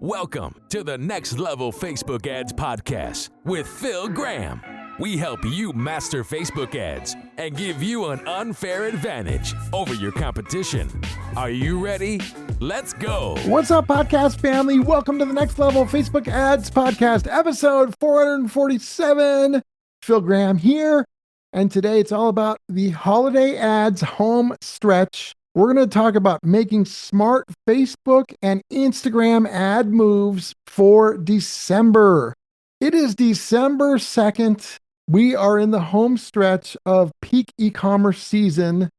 Welcome to the Next Level Facebook Ads Podcast with Phil Graham. We help you master Facebook ads and give you an unfair advantage over your competition. Are you ready? Let's go. What's up, podcast family? Welcome to the Next Level Facebook Ads Podcast, episode 447. Phil Graham here, and today it's all about the holiday ads home stretch. We're going to talk about making smart Facebook and Instagram ad moves for December. It is December 2nd. We are in the home stretch of peak e-commerce season,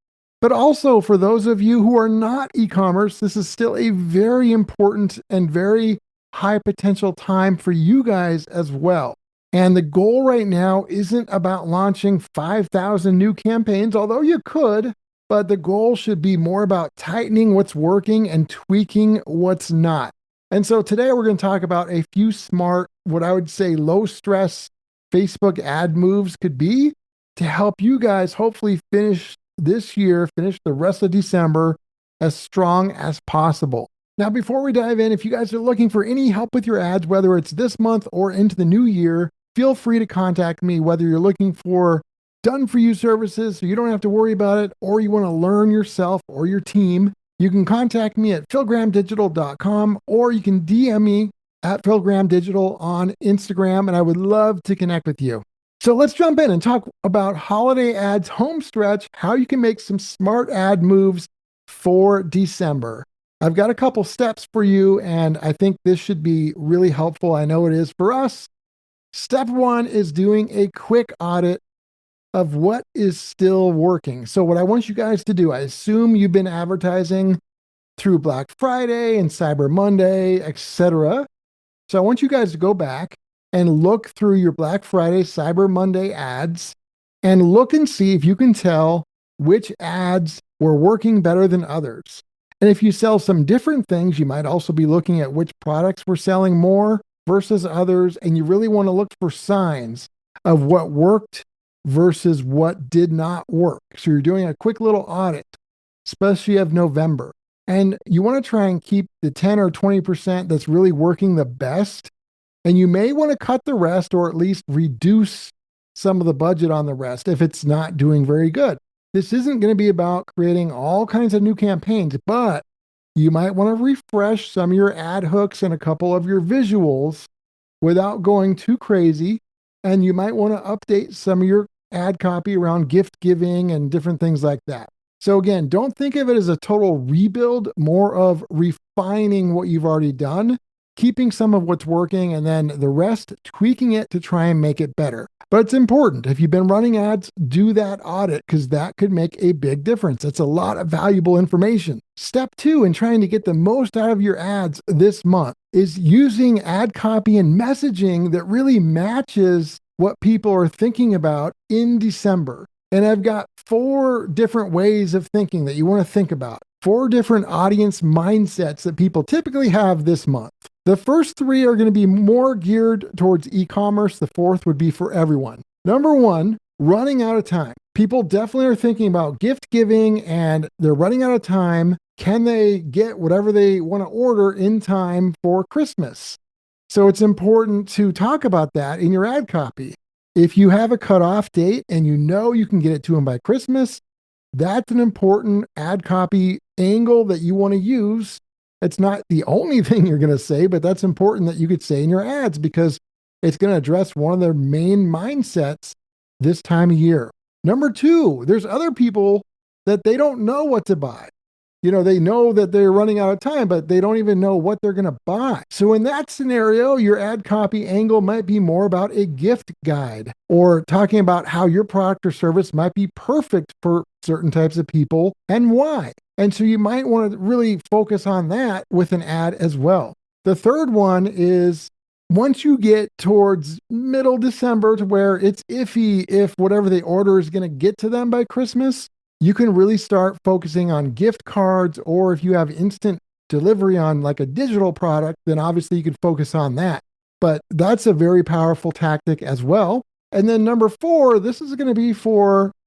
but also for those of you who are not e-commerce, this is still a very important and very high potential time for you guys as well. And the goal right now isn't about launching 5,000 new campaigns, although you could. But the goal should be more about tightening what's working and tweaking what's not. And so today we're going to talk about a few smart, what I would say low stress Facebook ad moves could be to help you guys hopefully finish this year, finish the rest of December as strong as possible. Now, before we dive in, if you guys are looking for any help with your ads, whether it's this month or into the new year, feel free to contact me, whether you're looking for done-for-you services so you don't have to worry about it, or you want to learn yourself or your team. You can contact me at philgrahamdigital.com, or you can DM me at philgrahamdigital on Instagram, and I would love to connect with you. So let's jump in and talk about holiday ads home stretch, how you can make some smart ad moves for December. I've got a couple steps for you, and I think this should be really helpful. I know it is for us. Step one is doing a quick audit of what is still working. So what I want you guys to do, I assume you've been advertising through Black Friday and Cyber Monday, etc. So I want you guys to go back and look through your Black Friday, Cyber Monday ads and look and see if you can tell which ads were working better than others. And if you sell some different things, you might also be looking at which products were selling more versus others. And you really want to look for signs of what worked versus what did not work. So you're doing a quick little audit, especially of November. And you want to try and keep the 10 or 20% that's really working the best. And you may want to cut the rest, or at least reduce some of the budget on the rest if it's not doing very good. This isn't going to be about creating all kinds of new campaigns, but you might want to refresh some of your ad hooks and a couple of your visuals without going too crazy. And you might want to update some of your ad copy around gift giving and different things like that. So again, don't think of it as a total rebuild, more of refining what you've already done, keeping some of what's working, and then the rest tweaking it to try and make it better. But it's important. If you've been running ads, do that audit, because that could make a big difference. It's a lot of valuable information. Step two in trying to get the most out of your ads this month is using ad copy and messaging that really matches what people are thinking about in December. And I've got 4 different ways of thinking that you want to think about. 4 different audience mindsets that people typically have this month. The first 3 are going to be more geared towards e-commerce. The 4th would be for everyone. Number 1, running out of time. People definitely are thinking about gift giving and they're running out of time. Can they get whatever they want to order in time for Christmas? So it's important to talk about that in your ad copy. If you have a cutoff date and you know you can get it to them by Christmas, that's an important ad copy angle that you want to use. It's not the only thing you're going to say, but that's important that you could say in your ads because it's going to address one of their main mindsets this time of year. Number 2, there's other people that they don't know what to buy. You know, they know that they're running out of time, but they don't even know what they're going to buy. So in that scenario, your ad copy angle might be more about a gift guide or talking about how your product or service might be perfect for certain types of people and why. And so you might want to really focus on that with an ad as well. The third one is once you get towards middle December to where it's iffy if whatever they order is going to get to them by Christmas, you can really start focusing on gift cards, or if you have instant delivery on like a digital product, then obviously you could focus on that. But that's a very powerful tactic as well. And then number 4, this is going to be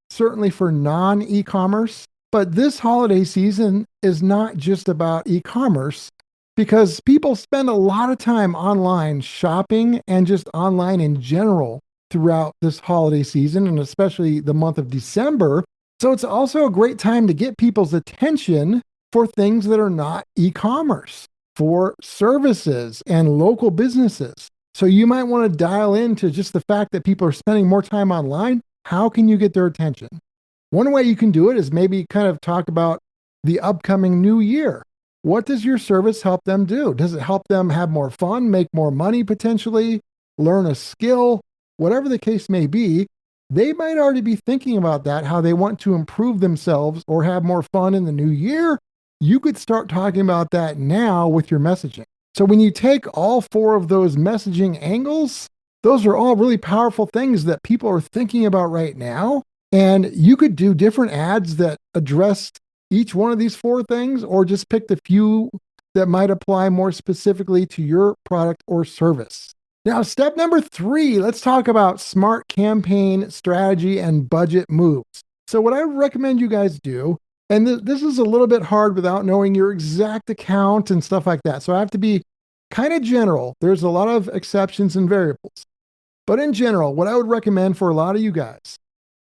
certainly for non-e-commerce, but this holiday season is not just about e-commerce. because people spend a lot of time online shopping and just online in general throughout this holiday season and especially the month of December. So it's also a great time to get people's attention for things that are not e-commerce, for services and local businesses. So you might want to dial into just the fact that people are spending more time online. How can you get their attention? One way you can do it is maybe kind of talk about the upcoming new year. What does your service help them do? Does it help them have more fun, make more money potentially, learn a skill? Whatever the case may be, they might already be thinking about that, how they want to improve themselves or have more fun in the new year. You could start talking about that now with your messaging. So when you take all four of those messaging angles, those are all really powerful things that people are thinking about right now. And you could do different ads that address each one of these four things, or just pick the few that might apply more specifically to your product or service. Now, step number 3, let's talk about smart campaign strategy and budget moves. So what I recommend you guys do, and this is a little bit hard without knowing your exact account and stuff like that. So I have to be kind of general. There's a lot of exceptions and variables. But in general, what I would recommend for a lot of you guys,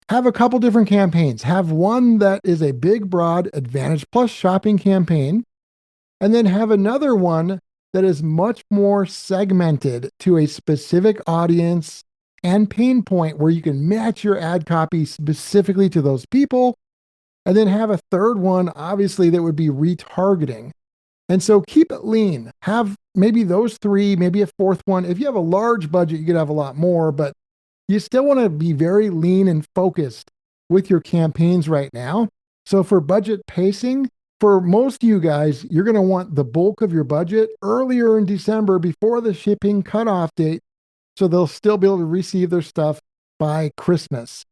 have a couple different campaigns. Have one that is a big, broad Advantage Plus shopping campaign, and then have another one that is much more segmented to a specific audience and pain point where you can match your ad copy specifically to those people. And then have a third one, obviously, that would be retargeting. And so keep it lean. Have maybe those 3, maybe a fourth one. If you have a large budget, you could have a lot more, but you still want to be very lean and focused with your campaigns right now. So for budget pacing, for most of you guys, you're going to want the bulk of your budget earlier in December before the shipping cutoff date, so they'll still be able to receive their stuff by Christmas.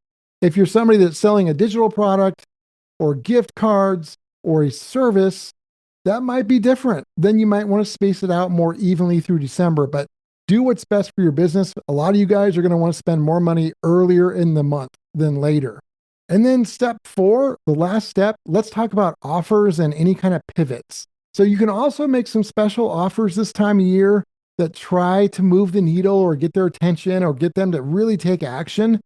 If you're somebody that's selling a digital product or gift cards or a service, that might be different. Then you might want to space it out more evenly through December, but do what's best for your business. A lot of you guys are going to want to spend more money earlier in the month than later. And then step 4, the last step, let's talk about offers and any kind of pivots. So you can also make some special offers this time of year that try to move the needle or get their attention or get them to really take action.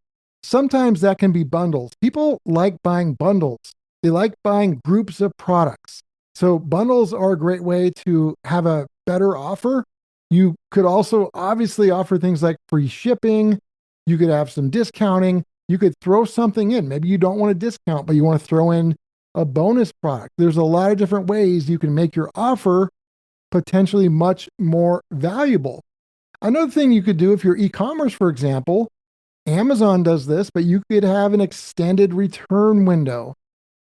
Sometimes that can be bundles. People like buying bundles. They like buying groups of products. So bundles are a great way to have a better offer. You could also obviously offer things like free shipping. You could have some discounting. You could throw something in. Maybe you don't want a discount, but you want to throw in a bonus product. There's a lot of different ways you can make your offer potentially much more valuable. Another thing you could do if you're e-commerce, for example, Amazon does this, but you could have an extended return window.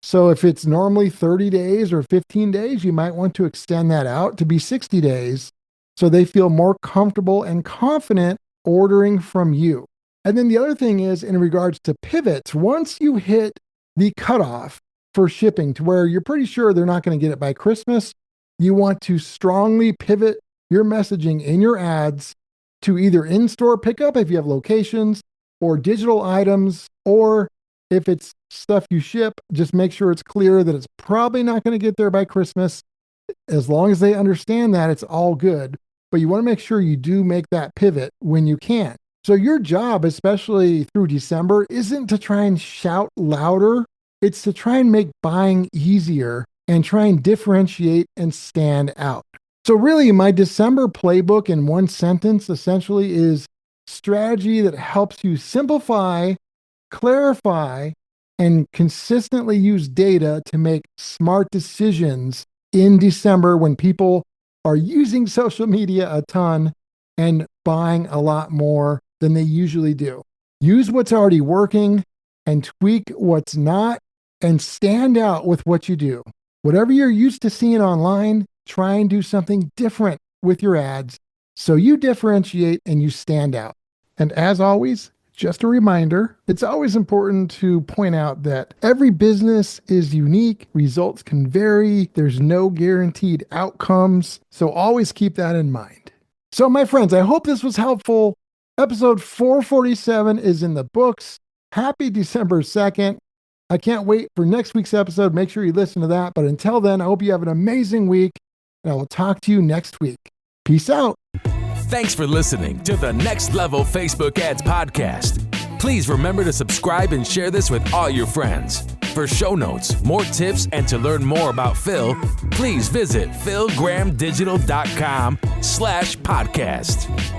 So if it's normally 30 days or 15 days, you might want to extend that out to be 60 days so they feel more comfortable and confident ordering from you. And then the other thing is in regards to pivots, once you hit the cutoff for shipping to where you're pretty sure they're not going to get it by Christmas, you want to strongly pivot your messaging in your ads to either in-store pickup if you have locations, or digital items, or if it's stuff you ship, just make sure it's clear that it's probably not going to get there by Christmas. As long as they understand that, it's all good. But you want to make sure you do make that pivot when you can. So your job, especially through December, isn't to try and shout louder. It's to try and make buying easier and try and differentiate and stand out. So really, my December playbook in one sentence essentially is strategy that helps you simplify, clarify, and consistently use data to make smart decisions in December when people are using social media a ton and buying a lot more than they usually do. Use what's already working and tweak what's not, and stand out with what you do. Whatever you're used to seeing online, try and do something different with your ads so you differentiate and you stand out. And as always, just a reminder, it's always important to point out that every business is unique. Results can vary. There's no guaranteed outcomes. So always keep that in mind. So my friends, I hope this was helpful. Episode 447 is in the books. Happy December 2nd. I can't wait for next week's episode. Make sure you listen to that. But until then, I hope you have an amazing week. and I will talk to you next week. Peace out. Thanks for listening to the Next Level Facebook Ads Podcast. Please remember to subscribe and share this with all your friends. For show notes, more tips, and to learn more about Phil, please visit philgrahamdigital.com/podcast.